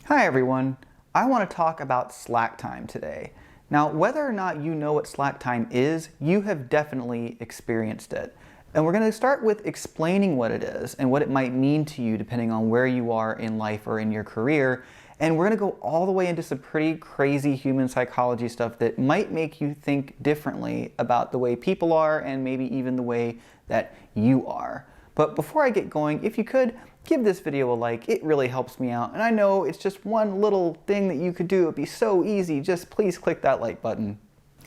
Hi everyone, I want to talk about slack time today. Now, whether or not you know what slack time is, you have definitely experienced it. And we're going to start with explaining what it is and what it might mean to you depending on where you are in life or in your career. And we're going to go all the way into some pretty crazy human psychology stuff that might make you think differently about the way people are and maybe even the way that you are. But before I get going, if you could, give this video a like. It really helps me out. And I know it's just one little thing that you could do. It'd be so easy. Just please click that like button.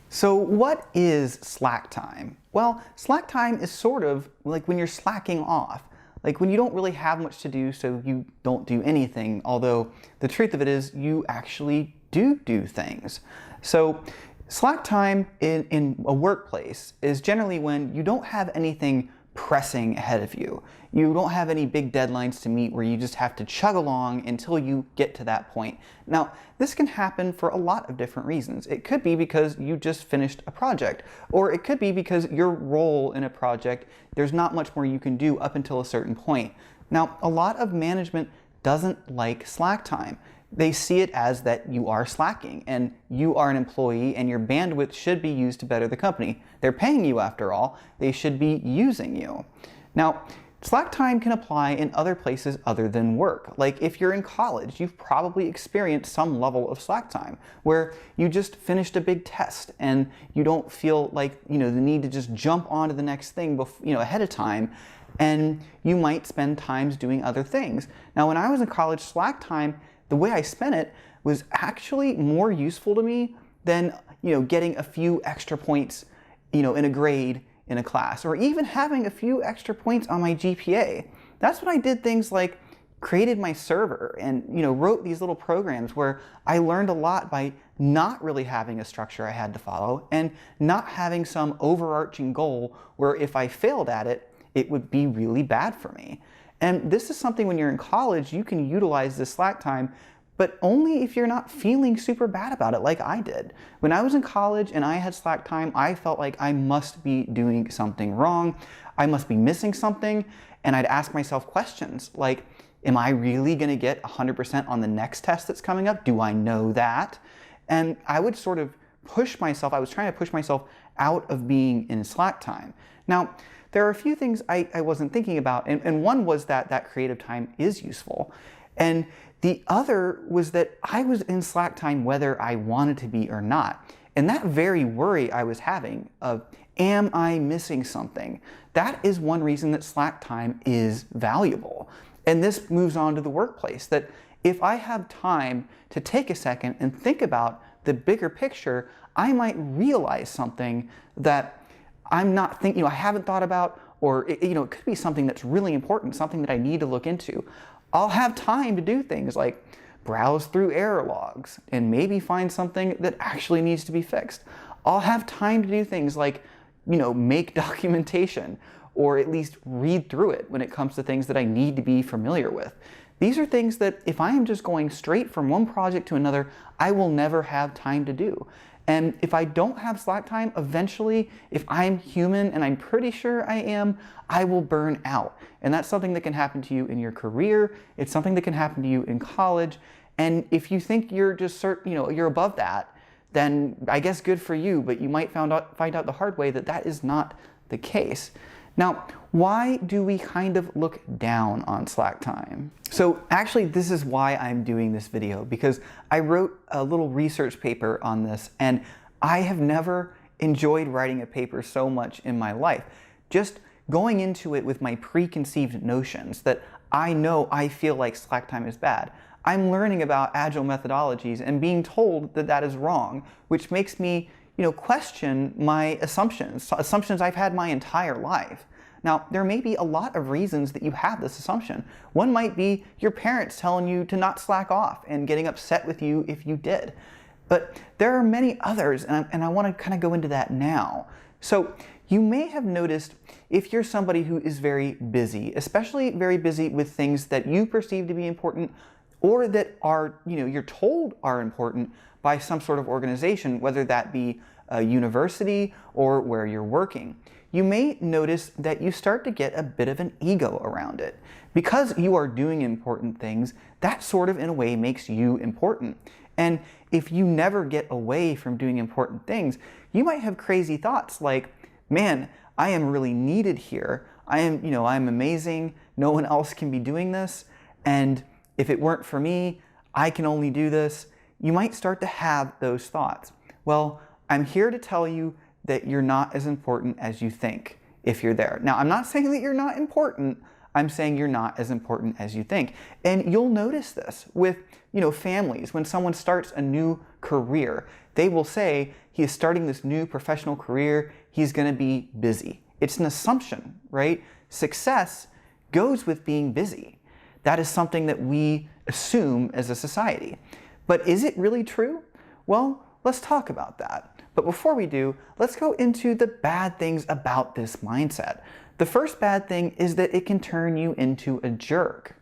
So what is slack time? Well, slack time is sort of like when you're slacking off. Like when you don't really have much to do, so you don't do anything. Although the truth of it is you actually do things. So slack time in a workplace is generally when you don't have anything pressing ahead of you. You don't have any big deadlines to meet where you just have to chug along until you get to that point. Now, this can happen for a lot of different reasons. It could be because you just finished a project, or it could be because your role in a project, there's not much more you can do up until a certain point. Now, a lot of management doesn't like slack time. They see it as that you are slacking and you are an employee and your bandwidth should be used to better the company. They're paying you after all. They should be using you. Now, slack time can apply in other places other than work. Like if you're in college, you've probably experienced some level of slack time where you just finished a big test and you don't feel like, the need to just jump onto the next thing, ahead of time. And you might spend times doing other things. Now, when I was in college, slack time, the way I spent it was actually more useful to me than, getting a few extra points, in a grade in a class, or even having a few extra points on my GPA. That's when I did things like created my server and, wrote these little programs where I learned a lot by not really having a structure I had to follow and not having some overarching goal where if I failed at it, it would be really bad for me. And this is something when you're in college, you can utilize this slack time, but only if you're not feeling super bad about it like I did. When I was in college and I had slack time, I felt like I must be doing something wrong. I must be missing something. And I'd ask myself questions like, am I really gonna get 100% on the next test that's coming up? Do I know that? And I would sort of push myself, I was trying to push myself out of being in slack time. Now, there are a few things I wasn't thinking about, and one was that creative time is useful. And the other was that I was in slack time whether I wanted to be or not. And that very worry I was having of, am I missing something? That is one reason that slack time is valuable. And this moves on to the workplace, that if I have time to take a second and think about the bigger picture, I might realize something that I'm not thinking, I haven't thought about, or it could be something that's really important, something that I need to look into. I'll have time to do things like browse through error logs and maybe find something that actually needs to be fixed. I'll have time to do things like, make documentation or at least read through it when it comes to things that I need to be familiar with. These are things that if I am just going straight from one project to another, I will never have time to do. And if I don't have slack time, eventually, if I'm human, and I'm pretty sure I am, I will burn out. And that's something that can happen to you in your career. It's something that can happen to you in college. And if you think you're just, you're above that, then I guess good for you, but you might find out the hard way that that is not the case. Now, why do we kind of look down on slack time? So actually, this is why I'm doing this video, because I wrote a little research paper on this, and I have never enjoyed writing a paper so much in my life. Just going into it with my preconceived notions that I feel like slack time is bad. I'm learning about agile methodologies and being told that that is wrong, which makes me question my assumptions I've had my entire life. Now, there may be a lot of reasons that you have this assumption. One might be your parents telling you to not slack off and getting upset with you if you did. But there are many others, and I want to kind of go into that now. So you may have noticed if you're somebody who is very busy, especially very busy with things that you perceive to be important or that are, you're told are important by some sort of organization, whether that be a university or where you're working. you may notice that you start to get a bit of an ego around it. Because you are doing important things, that sort of in a way makes you important. And if you never get away from doing important things, you might have crazy thoughts like, man, I am really needed here. I'm amazing. No one else can be doing this. And if it weren't for me, I can only do this. You might start to have those thoughts. Well, I'm here to tell you that you're not as important as you think if you're there. Now, I'm not saying that you're not important. I'm saying you're not as important as you think. And you'll notice this with, families. When someone starts a new career, they will say he is starting this new professional career. He's going to be busy. It's an assumption, right? Success goes with being busy. That is something that we assume as a society. But is it really true? Well, let's talk about that. But before we do, let's go into the bad things about this mindset. The first bad thing is that it can turn you into a jerk.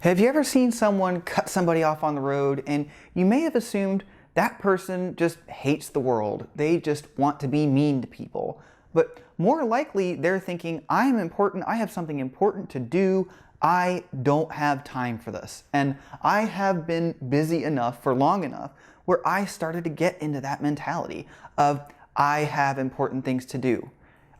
Have you ever seen someone cut somebody off on the road and you may have assumed that person just hates the world. They just want to be mean to people. But more likely they're thinking, I'm important, I have something important to do, I don't have time for this. And I have been busy enough for long enough where I started to get into that mentality of I have important things to do.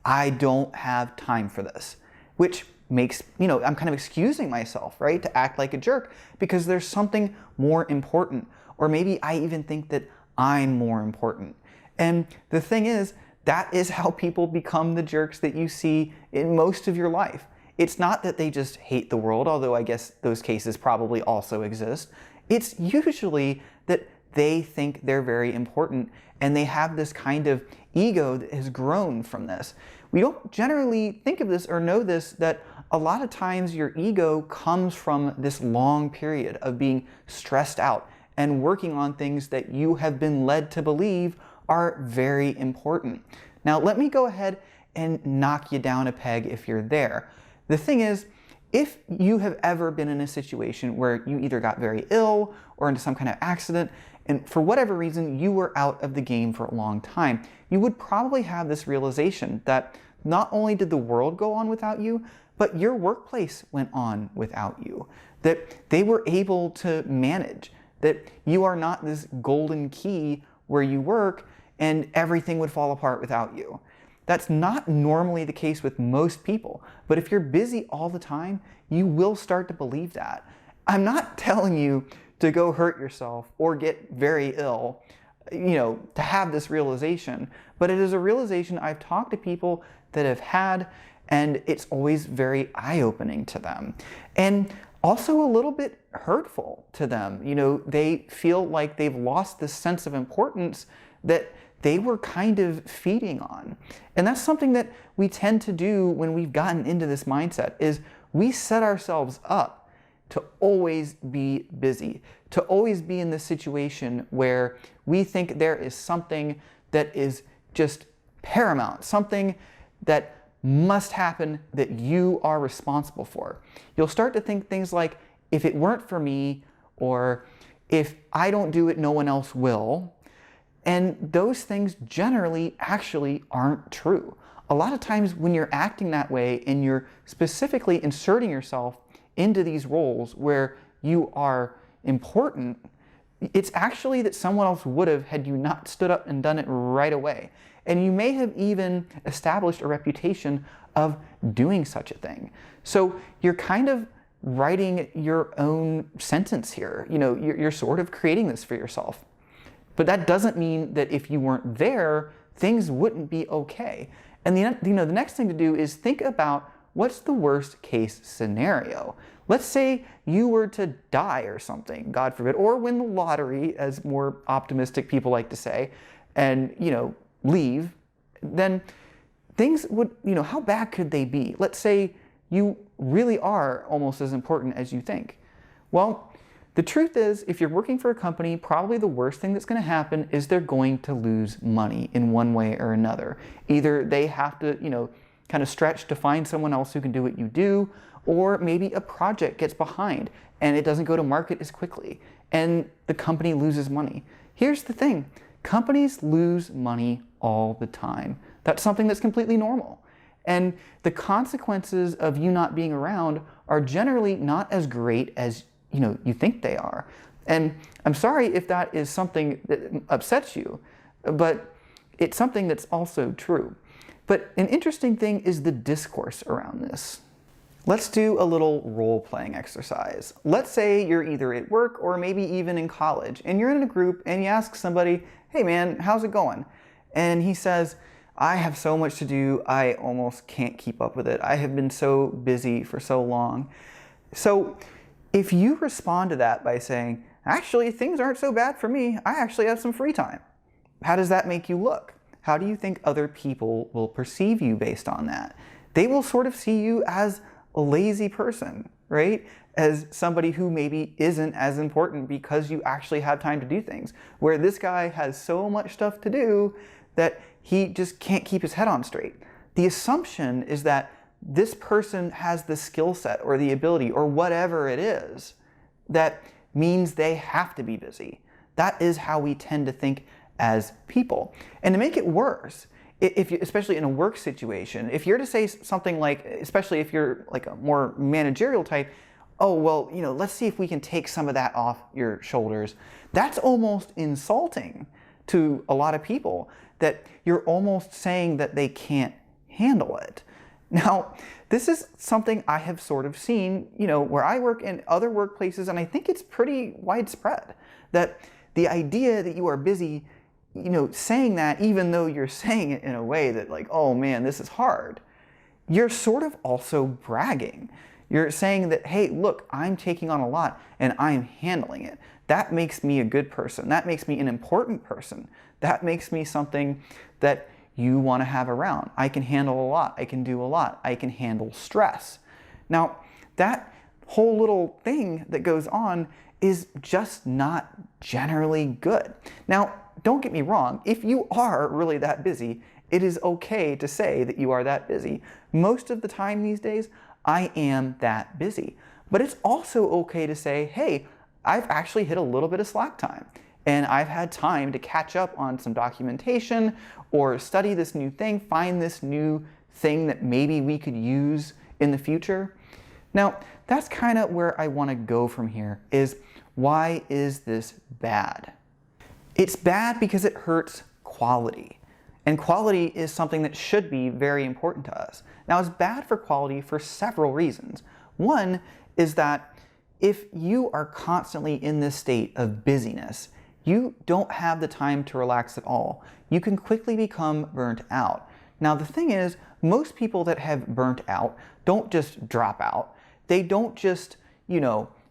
I don't have time for this, which makes, I'm kind of excusing myself, right, to act like a jerk because there's something more important. Or maybe I even think that I'm more important. And the thing is, that is how people become the jerks that you see in most of your life. It's not that they just hate the world, although I guess those cases probably also exist. It's usually that they think they're very important and they have this kind of ego that has grown from this. We don't generally think of this or know this, that a lot of times your ego comes from this long period of being stressed out and working on things that you have been led to believe are very important. Now, let me go ahead and knock you down a peg if you're there. The thing is, if you have ever been in a situation where you either got very ill or into some kind of accident, and for whatever reason you were out of the game for a long time, you would probably have this realization that not only did the world go on without you, but your workplace went on without you. That they were able to manage, that you are not this golden key where you work and everything would fall apart without you. That's not normally the case with most people, but if you're busy all the time, you will start to believe that. I'm not telling you to go hurt yourself or get very ill, to have this realization, but it is a realization I've talked to people that have had, and it's always very eye-opening to them. And also a little bit hurtful to them. They feel like they've lost this sense of importance that they were kind of feeding on. And that's something that we tend to do when we've gotten into this mindset, is we set ourselves up to always be busy, to always be in this situation where we think there is something that is just paramount, something that must happen that you are responsible for. You'll start to think things like, if it weren't for me, or if I don't do it, no one else will. And those things generally actually aren't true. A lot of times when you're acting that way and you're specifically inserting yourself into these roles where you are important, it's actually that someone else would have had you not stood up and done it right away. And you may have even established a reputation of doing such a thing. So you're kind of writing your own sentence here. You're sort of creating this for yourself. But that doesn't mean that if you weren't there, things wouldn't be okay. And the next thing to do is think about what's the worst case scenario. Let's say you were to die or something, God forbid, or win the lottery, as more optimistic people like to say, and leave, then things would, how bad could they be? Let's say you really are almost as important as you think. Well, the truth is, if you're working for a company, probably the worst thing that's going to happen is they're going to lose money in one way or another. Either they have to, kind of stretch to find someone else who can do what you do, or maybe a project gets behind and it doesn't go to market as quickly and the company loses money. Here's the thing. Companies lose money all the time. That's something that's completely normal. And the consequences of you not being around are generally not as great as you think they are. And I'm sorry if that is something that upsets you, but it's something that's also true. But an interesting thing is the discourse around this. Let's do a little role-playing exercise. Let's say you're either at work or maybe even in college, and you're in a group and you ask somebody, hey man, how's it going? And he says, I have so much to do, I almost can't keep up with it. I have been so busy for so long. So if you respond to that by saying, actually, things aren't so bad for me, I actually have some free time. How does that make you look? How do you think other people will perceive you based on that? They will sort of see you as a lazy person, right? As somebody who maybe isn't as important because you actually have time to do things. Where this guy has so much stuff to do that he just can't keep his head on straight. The assumption is that this person has the skill set or the ability or whatever it is that means they have to be busy. That is how we tend to think as people. And to make it worse, especially in a work situation, if you're to say something like, especially if you're like a more managerial type, oh, well, let's see if we can take some of that off your shoulders. That's almost insulting to a lot of people, that you're almost saying that they can't handle it. Now, this is something I have sort of seen, where I work in other workplaces, and I think it's pretty widespread, that the idea that you are busy, saying that, even though you're saying it in a way that like, oh man, this is hard, you're sort of also bragging. You're saying that, hey, look, I'm taking on a lot and I'm handling it. That makes me a good person. That makes me an important person. That makes me something that you want to have around. I can handle a lot. I can do a lot. I can handle stress. Now, that whole little thing that goes on is just not generally good. Now, don't get me wrong. If you are really that busy, it is okay to say that you are that busy. Most of the time these days, I am that busy. But it's also okay to say, hey, I've actually hit a little bit of slack time, and I've had time to catch up on some documentation or study this new thing, find this new thing that maybe we could use in the future. Now, that's kind of where I want to go from here, is why is this bad? It's bad because it hurts quality. And quality is something that should be very important to us. Now, it's bad for quality for several reasons. One is that if you are constantly in this state of busyness, you don't have the time to relax at all. You can quickly become burnt out. Now, the thing is, most people that have burnt out don't just drop out. They don't just,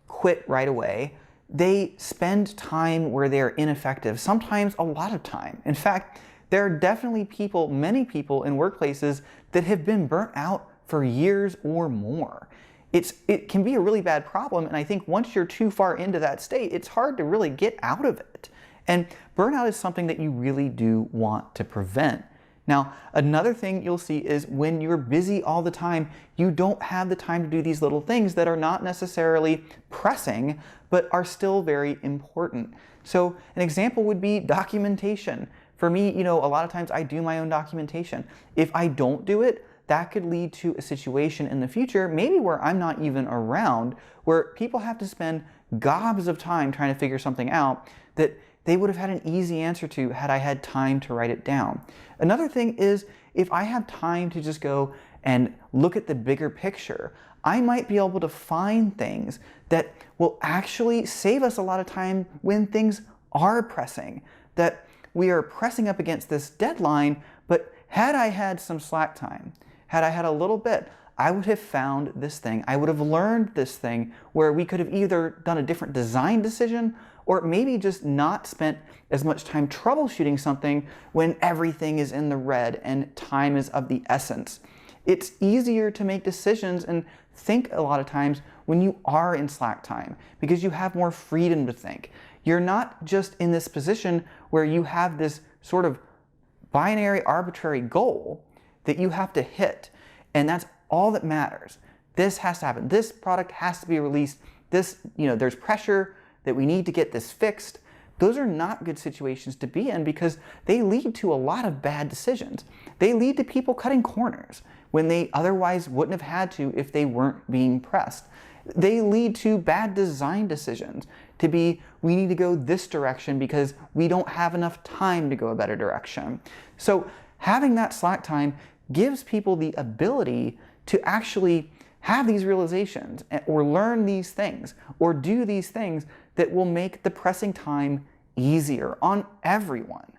quit right away. They spend time where they're ineffective, sometimes a lot of time. In fact, there are definitely many people in workplaces that have been burnt out for years or more. It can be a really bad problem, and I think once you're too far into that state, it's hard to really get out of it. And burnout is something that you really do want to prevent. Now, another thing you'll see is when you're busy all the time, you don't have the time to do these little things that are not necessarily pressing, but are still very important. So an example would be documentation. For me, a lot of times I do my own documentation. If I don't do it, that could lead to a situation in the future, maybe where I'm not even around, where people have to spend gobs of time trying to figure something out that they would have had an easy answer to had I had time to write it down. Another thing is, if I have time to just go and look at the bigger picture, I might be able to find things that will actually save us a lot of time when things are pressing, that we are pressing up against this deadline, but had I had some slack time, had I had a little bit, I would have found this thing. I would have learned this thing where we could have either done a different design decision or maybe just not spent as much time troubleshooting something when everything is in the red and time is of the essence. It's easier to make decisions and think a lot of times when you are in slack time because you have more freedom to think. You're not just in this position where you have this sort of binary arbitrary goal that you have to hit, and that's all that matters. This has to happen. This product has to be released. There's pressure that we need to get this fixed. Those are not good situations to be in because they lead to a lot of bad decisions. They lead to people cutting corners. when they otherwise wouldn't have had to if they weren't being pressed. They lead to bad design decisions, to be, we need to go this direction because we don't have enough time to go a better direction. So having that slack time gives people the ability to actually have these realizations or learn these things or do these things that will make the pressing time easier on everyone.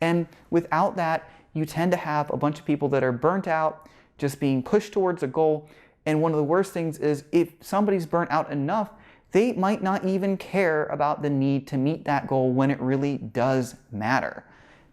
And without that, you tend to have a bunch of people that are burnt out, just being pushed towards a goal. And one of the worst things is if somebody's burnt out enough, they might not even care about the need to meet that goal when it really does matter.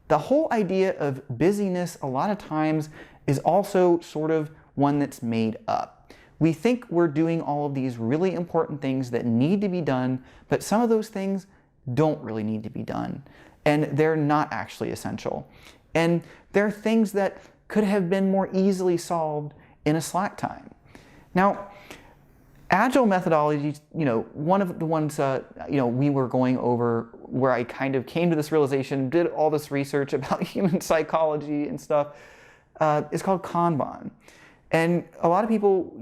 The whole idea of busyness a lot of times is also sort of one that's made up. We think we're doing all of these really important things that need to be done, but some of those things don't really need to be done, and they're not actually essential. And there are things that could have been more easily solved in a slack time. Now, agile methodologies, one of the ones, we were going over where I kind of came to this realization, did all this research about human psychology and stuff, is called Kanban. And a lot of people,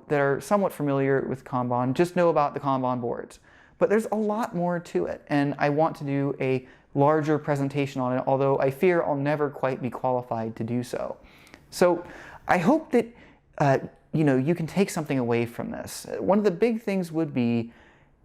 that are somewhat familiar with Kanban just know about the Kanban boards. But there's a lot more to it, and I want to do a larger presentation on it, although I fear I'll never quite be qualified to do so. So I hope that you can take something away from this. One of the big things would be,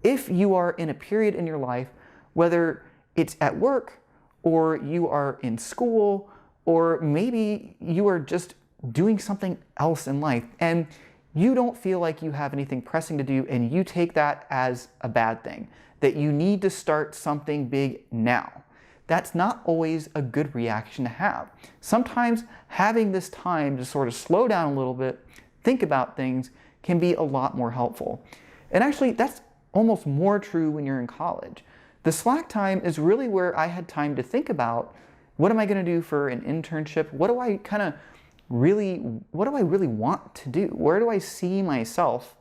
if you are in a period in your life, whether it's at work or you are in school, or maybe you are just doing something else in life and you don't feel like you have anything pressing to do, and you take that as a bad thing, that you need to start something big now. That's not always a good reaction to have. Sometimes having this time to sort of slow down a little bit, think about things, can be a lot more helpful. And actually, that's almost more true when you're in college. The slack time is really where I had time to think about, what am I going to do for an internship? What do I really want to do? Where do I see myself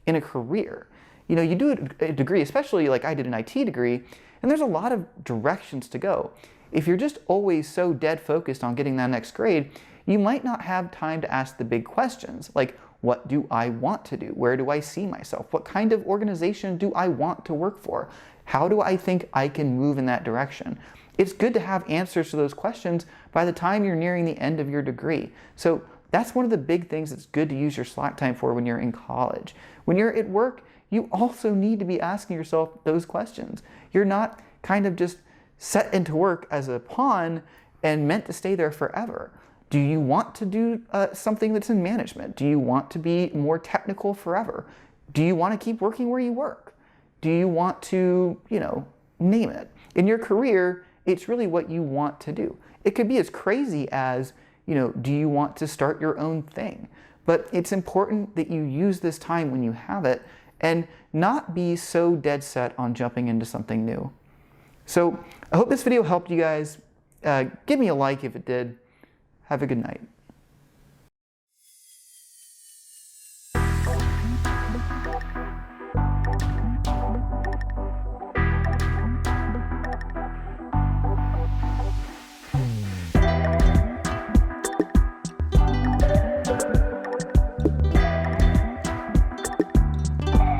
in a career? You do a degree, especially like I did an IT degree, and there's a lot of directions to go. If you're just always so dead focused on getting that next grade, you might not have time to ask the big questions, like, what do I want to do? Where do I see myself? What kind of organization do I want to work for? How do I think I can move in that direction? It's good to have answers to those questions by the time you're nearing the end of your degree. So that's one of the big things that's good to use your slack time for when you're in college. When you're at work, you also need to be asking yourself those questions. You're not kind of just set into work as a pawn and meant to stay there forever. Do you want to do something that's in management? Do you want to be more technical forever? Do you want to keep working where you work? Do you want to, name it? In your career, it's really what you want to do. It could be as crazy as, do you want to start your own thing? But it's important that you use this time when you have it and not be so dead set on jumping into something new. So I hope this video helped you guys. Give me a like if it did. Have a good night.